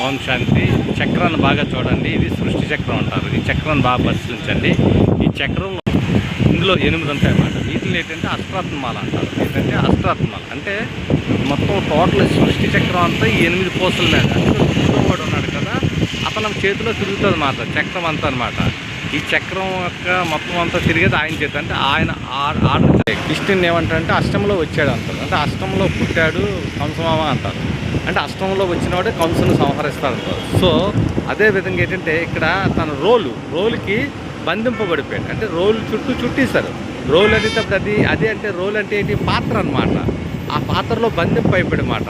ఓం శాంతి. చక్రాన్ని బాగా చూడండి. ఇది సృష్టి చక్రం అంటారు. ఈ చక్రాన్ని బాగా పరిశీలించండి. ఈ చక్రంలో ఇందులో 8 ఉంటాయి అన్నమాట. వీటిని ఏంటంటే అష్టాత్మాల అంటారు. ఏంటంటే అష్టాత్మాలు అంటే మొత్తం టోటల్ సృష్టి చక్రం అంతా ఈ 8 పూసల మీద. అంటే వాడు ఉన్నాడు కదా, అతను చేతిలో తిరుగుతుంది అన్నమాట చక్రం అంతా అనమాట. ఈ చక్రం యొక్క మొత్తం అంతా తిరిగేది ఆయన చేతి. అంటే ఆయన ఆర్డర్ కృష్ణుని ఏమంటారంటే అష్టంలో వచ్చాడు అంటారు. అంటే అష్టంలో పుట్టాడు కంసమామ అంటారు. అంటే అష్టంలో వచ్చినవాడే కంసును సంహరిస్తారు అంటారు. సో అదే విధంగా ఏంటంటే ఇక్కడ తన రోలుకి బంధింపబడిపోయాడు. అంటే రోలు చుట్టేశారు. రోల్ అనేటప్పుడు అది అంటే రోల్ అంటే ఏంటి, పాత్ర అనమాట. ఆ పాత్రలో బంధింపైపోయాడు అన్నమాట.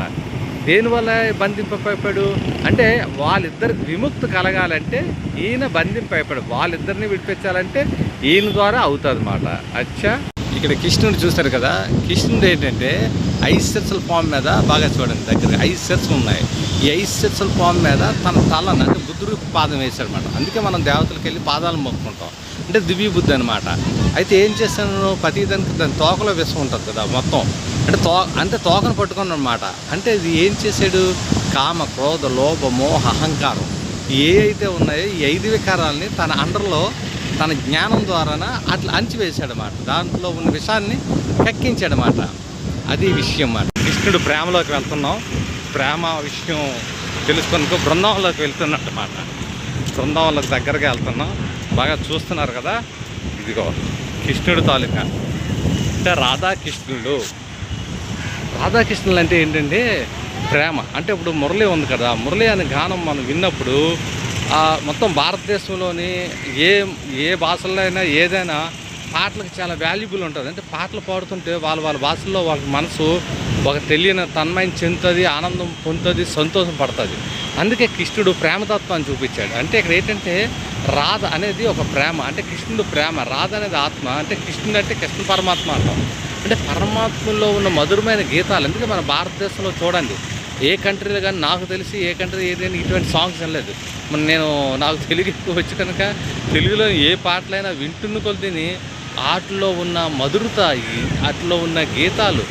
దేనివల్ల బంధింపైపోయాడు అంటే వాళ్ళిద్దరికి విముక్తి కలగాలంటే ఈయన బంధింపైపోయాడు. వాళ్ళిద్దరిని విడిపించాలంటే ఈయన ద్వారా అవుతుంది అన్నమాట. అచ్చా, ఇక్కడ కృష్ణుడు చూస్తారు కదా, కృష్ణుడు ఏంటంటే 5 శిరస్సుల పాము మీద బాగా చూడండి, దగ్గర 5 శిరస్సులు ఉన్నాయి. ఈ 5 శిరస్సుల పాము మీద తన తలను అంటే బుద్ధుడికి పాదం వేశాడు అనమాట. అందుకే మనం దేవతలకు వెళ్ళి పాదాలను మొక్కుకుంటాం. అంటే దివ్య బుద్ధి అనమాట. అయితే ఏం చేస్తాను, ప్రతిదానికి దాని తోకలో విషం ఉంటుంది కదా మొత్తం. అంటే తోకను పట్టుకున్నాడు అనమాట. అంటే ఇది ఏం చేశాడు, కామ, క్రోధ, లోభ, మోహ, అహంకారం ఏ అయితే ఉన్నాయో ఈ 5 వికారాలని తన అండర్లో తన జ్ఞానం ద్వారా అట్లా అణిచివేశాడనమాట. దాంట్లో ఉన్న విషయాన్ని కక్కించాడనమాట. అది విషయం అన్నమాట. కృష్ణుడు ప్రేమలోకి వెళ్తున్నాం. ప్రేమ విషయం తెలుసుకొని బృందావనంలోకి వెళ్తున్నట్టు అన్నమాట. బృందావనంలోకి దగ్గరగా వెళ్తున్నాం. బాగా చూస్తున్నారు కదా, ఇదిగో కృష్ణుడు తాలూకా అంటే రాధాకృష్ణుడు అంటే ఏంటంటే ప్రేమ. అంటే ఇప్పుడు మురళి ఉంది కదా, మురళి అనే గానం మనం విన్నప్పుడు మొత్తం భారతదేశంలోని ఏ భాషల్లో అయినా ఏదైనా పాటలకు చాలా వాల్యుబుల్ ఉంటుంది. అంటే పాటలు పాడుతుంటే వాళ్ళ భాషల్లో వాళ్ళ మనసు ఒక తెలియని తన్మయం చెందుతుంది, ఆనందం పొందుతుంది, సంతోషం పడుతుంది. అందుకే కృష్ణుడు ప్రేమతత్వాన్ని చూపించాడు. అంటే ఇక్కడ ఏంటంటే రాధ అనేది ఒక ప్రేమ. అంటే కృష్ణుడు ప్రేమ, రాధ అనేది ఆత్మ. అంటే కృష్ణుడు అంటే కృష్ణ పరమాత్మ అంటాం. అంటే పరమాత్మలో ఉన్న మధురమైన గీతాలు. అందుకే మన భారతదేశంలో చూడండి, ఏ కంట్రీలో కానీ నాకు తెలిసి ఏ కంట్రీ ఏదైనా ఇటువంటి సాంగ్స్ వినలేదు. నాకు తెలుగు ఎక్కువ వచ్చి కనుక తెలుగులో ఏ పాటలైనా వింటున్న కొద్దిని వాటిలో ఉన్న మధురత, వాటిలో ఉన్న గీతాలు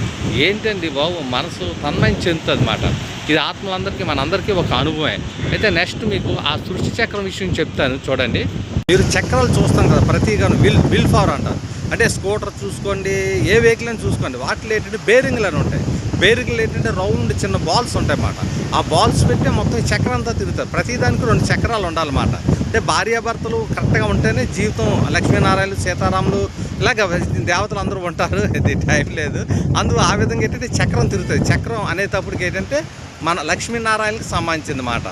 ఏంటండి బాబు, మనసు తన్మయం చెందుతుంది అన్నమాట. ఇది ఆత్మలందరికీ మనందరికీ ఒక అనుభవమే. అయితే నెక్స్ట్ మీకు ఆ సృష్టి చక్రం విషయం చెప్తాను చూడండి. మీరు చక్రాలు చూస్తాం కదా, ప్రతిగాను విల్ ఫవర్ అంటారు. అంటే స్కూటర్ చూసుకోండి, ఏ వెహికల్ అని చూసుకోండి, వాటిలో ఏంటంటే బేరింగ్లు అని ఉంటాయి. బేరింగ్లు ఏంటంటే రౌండ్ చిన్న బాల్స్ ఉంటాయి అన్నమాట. ఆ బాల్స్ పెట్టి మొత్తం చక్రం అంతా తిరుగుతారు. ప్రతిదానికి 2 చక్రాలు ఉండాలన్నమాట. అంటే భార్యాభర్తలు కరెక్ట్గా ఉంటేనే జీవితం. లక్ష్మీనారాయణలు, సీతారాములు ఇలాగ దేవతలు అందరూ ఉంటారు. ఇది టైం లేదు. అందులో ఆ విధంగా ఏంటంటే చక్రం తిరుగుతుంది. చక్రం అనేటప్పటికి ఏంటంటే మన లక్ష్మీనారాయణకి సంబంధించింది అన్నమాట.